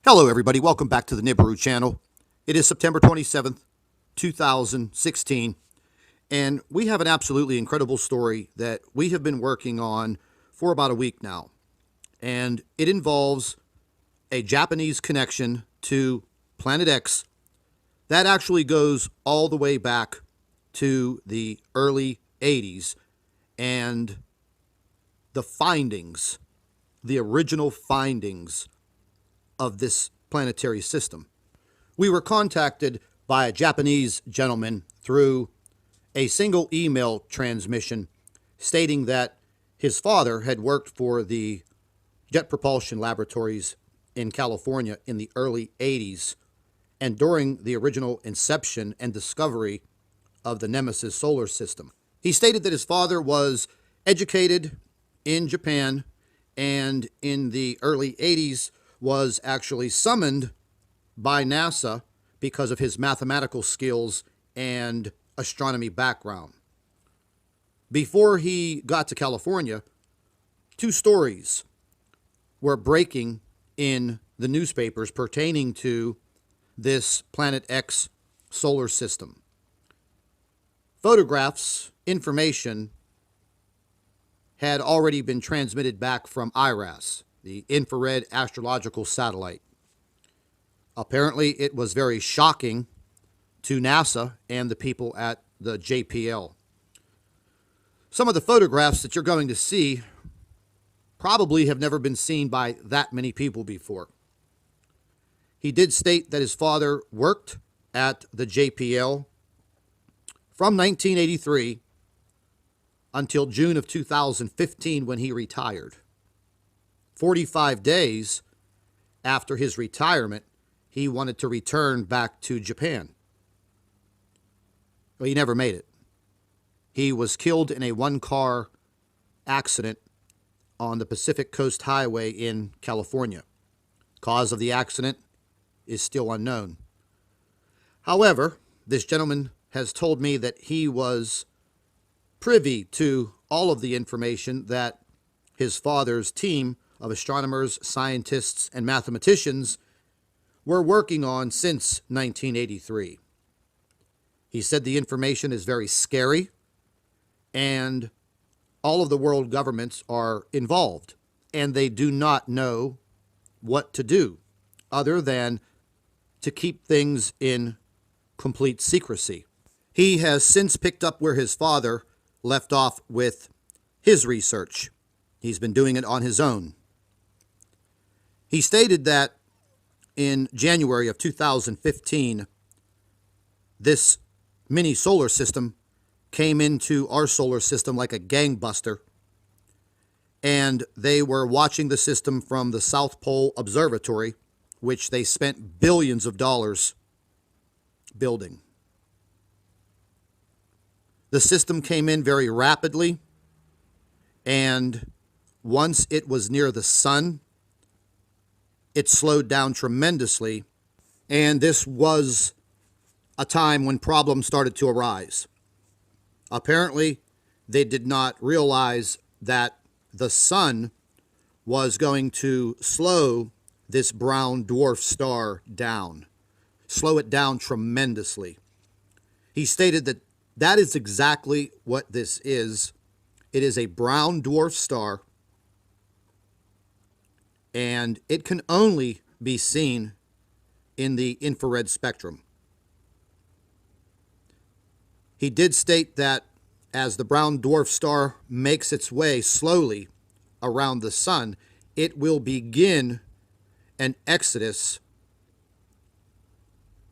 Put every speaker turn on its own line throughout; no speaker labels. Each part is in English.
Hello, everybody. Welcome back to the Nibiru channel. It is September 27th, 2016, and we have an absolutely incredible story that we have been working on for about a week now. And it involves a Japanese connection to Planet X that actually goes all the way back to the early 80s and the findings, the original findings of this planetary system. We were contacted by a Japanese gentleman through a single email transmission stating that his father had worked for the Jet Propulsion Laboratories in California in the early 80s and during the original inception and discovery of the Nemesis solar system. He stated that his father was educated in Japan and in the early 80s was actually summoned by NASA because of his mathematical skills and astronomy background. Before he got to California, two stories were breaking in the newspapers pertaining to this Planet X solar system. Photographs, information had already been transmitted back from IRAS, the infrared astrological satellite. Apparently, it was very shocking to NASA and the people at the JPL. Some of the photographs that you're going to see probably have never been seen by that many people before. He did state that his father worked at the JPL from 1983 until June of 2015 when he retired. 45 days after his retirement, he wanted to return back to Japan. Well, he never made it. He was killed in a one-car accident on the Pacific Coast Highway in California. Cause of the accident is still unknown. However, this gentleman has told me that he was privy to all of the information that his father's team of astronomers, scientists, and mathematicians were working on since 1983. He said the information is very scary, and all of the world governments are involved, and they do not know what to do other than to keep things in complete secrecy. He has since picked up where his father left off with his research. He's been doing it on his own. He stated that in January of 2015, this mini solar system came into our solar system like a gangbuster, and they were watching the system from the South Pole Observatory, which they spent billions of dollars building. The system came in very rapidly, and once it was near the sun, it slowed down tremendously, and this was a time when problems started to arise. Apparently, they did not realize that the sun was going to slow this brown dwarf star down, slow it down tremendously. He stated that that is exactly what this is. It is a brown dwarf star, and it can only be seen in the infrared spectrum. He did state that as the brown dwarf star makes its way slowly around the sun, it will begin an exodus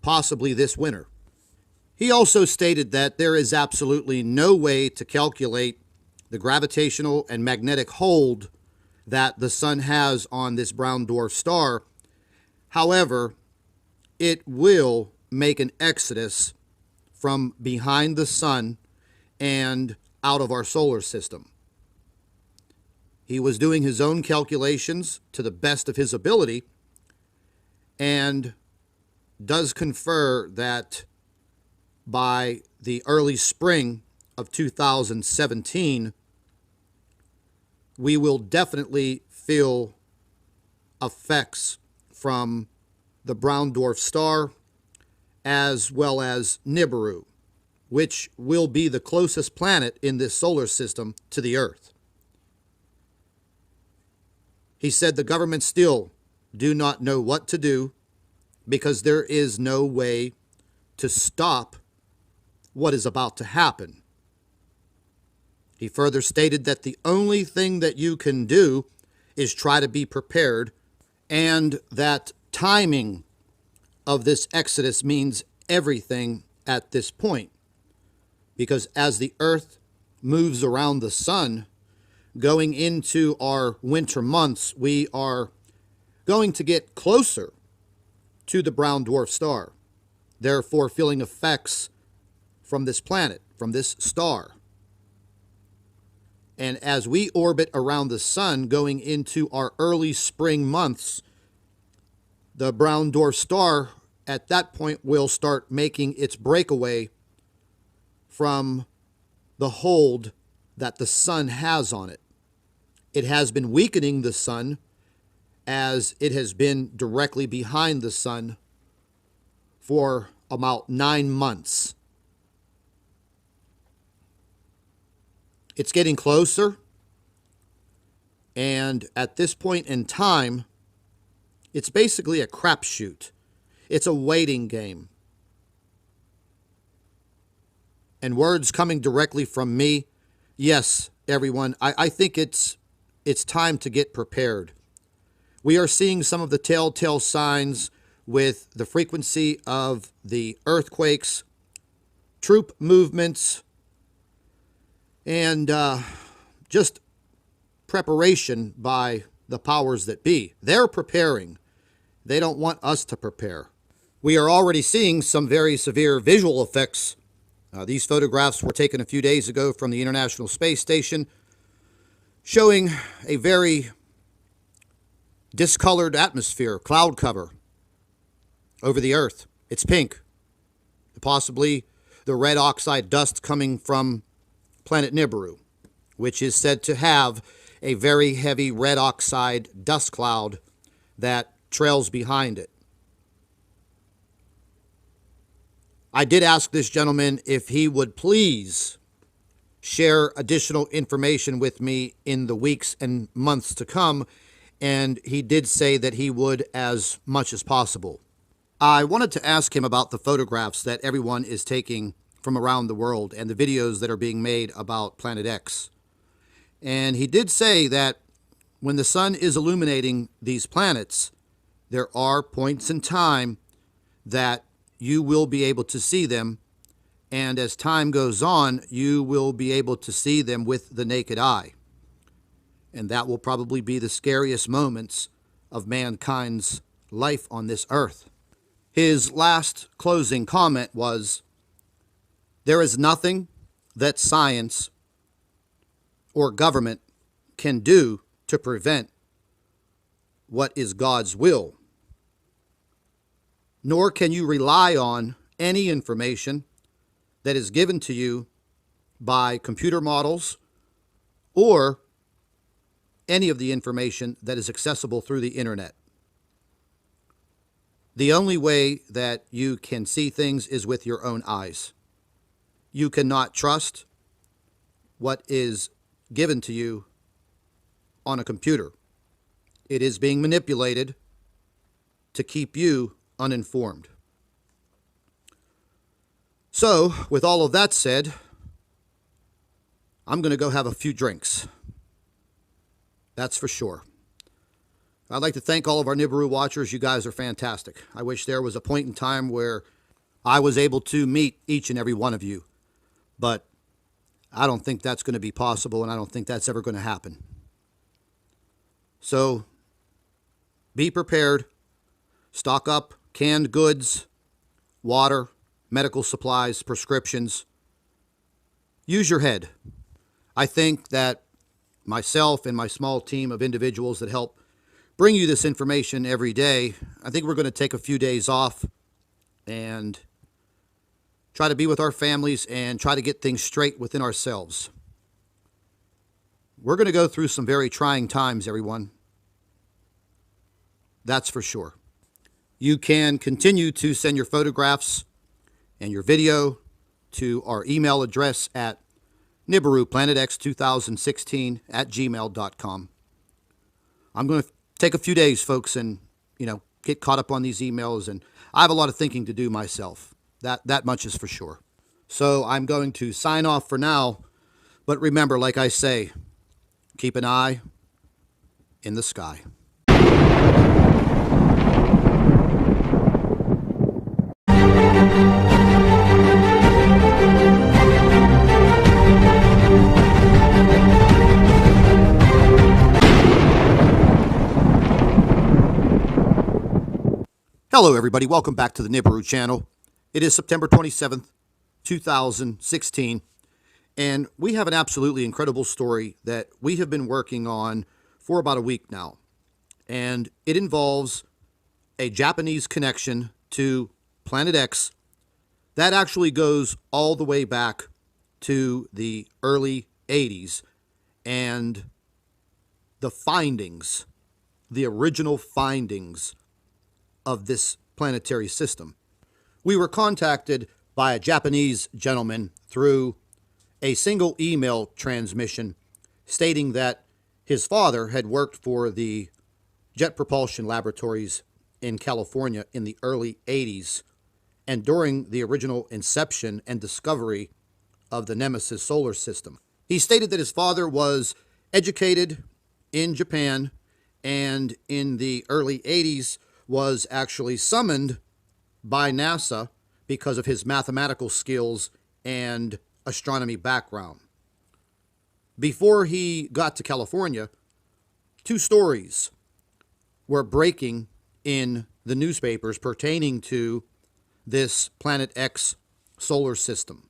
possibly this winter. He also stated that there is absolutely no way to calculate the gravitational and magnetic hold that the sun has on this brown dwarf star. However, it will make an exodus from behind the sun and out of our solar system. He was doing his own calculations to the best of his ability and does confer that by the early spring of 2017, we will definitely feel effects from the brown dwarf star, as well as Nibiru, which will be the closest planet in this solar system to the Earth. He said the government still do not know what to do because there is no way to stop what is about to happen. He further stated that the only thing that you can do is try to be prepared, and that timing of this exodus means everything at this point. Because as the Earth moves around the sun, going into our winter months, we are going to get closer to the brown dwarf star, therefore feeling effects from this planet, from this star. And as we orbit around the sun going into our early spring months, the brown dwarf star at that point will start making its breakaway from the hold that the sun has on it. It has been weakening the sun as it has been directly behind the sun for about 9 months. It's getting closer, and at this point in time, it's basically a crapshoot. It's a waiting game. And words coming directly from me, yes, everyone, I think it's time to get prepared. We are seeing some of the telltale signs with the frequency of the earthquakes, troop movements, and just preparation by the powers that be. They're preparing. They don't want us to prepare. We are already seeing some very severe visual effects. These photographs were taken a few days ago from the International Space Station, showing a very discolored atmosphere, cloud cover over the Earth. It's pink. Possibly the red oxide dust coming from planet Nibiru, which is said to have a very heavy red oxide dust cloud that trails behind it. I did ask this gentleman if he would please share additional information with me in the weeks and months to come, and he did say that he would as much as possible. I wanted to ask him about the photographs that everyone is taking from around the world and the videos that are being made about Planet X. And he did say that when the sun is illuminating these planets, there are points in time that you will be able to see them, and as time goes on, you will be able to see them with the naked eye. And that will probably be the scariest moments of mankind's life on this earth. His last closing comment was, "There is nothing that science or government can do to prevent what is God's will. Nor can you rely on any information that is given to you by computer models or any of the information that is accessible through the internet. The only way that you can see things is with your own eyes. You cannot trust what is given to you on a computer. It is being manipulated to keep you uninformed." So, with all of that said, I'm going to go have a few drinks. That's for sure. I'd like to thank all of our Nibiru watchers. You guys are fantastic. I wish there was a point in time where I was able to meet each and every one of you. But I don't think that's going to be possible, and I don't think that's ever going to happen. So, be prepared. Stock up canned goods, water, medical supplies, prescriptions. Use your head. I think that myself and my small team of individuals that help bring you this information every day, I think we're going to take a few days off and try to be with our families and try to get things straight within ourselves. We're going to go through some very trying times, everyone. That's for sure. You can continue to send your photographs and your video to our email address at nibiru2016@gmail.com. I'm going to take a few days, folks, and, get caught up on these emails, and I have a lot of thinking to do myself. That much is for sure. So I'm going to sign off for now, but remember, like I say, keep an eye in the sky. Hello, everybody. Welcome back to the Nibiru channel. It is September 27th, 2016, and we have an absolutely incredible story that we have been working on for about a week now. And it involves a Japanese connection to Planet X that actually goes all the way back to the early 80s, and the findings, the original findings of this planetary system. We were contacted by a Japanese gentleman through a single email transmission stating that his father had worked for the Jet Propulsion Laboratories in California in the early 80s and during the original inception and discovery of the Nemesis solar system. He stated that his father was educated in Japan and in the early 80s was actually summoned by NASA because of his mathematical skills and astronomy background. Before he got to California, two stories were breaking in the newspapers pertaining to this Planet X solar system.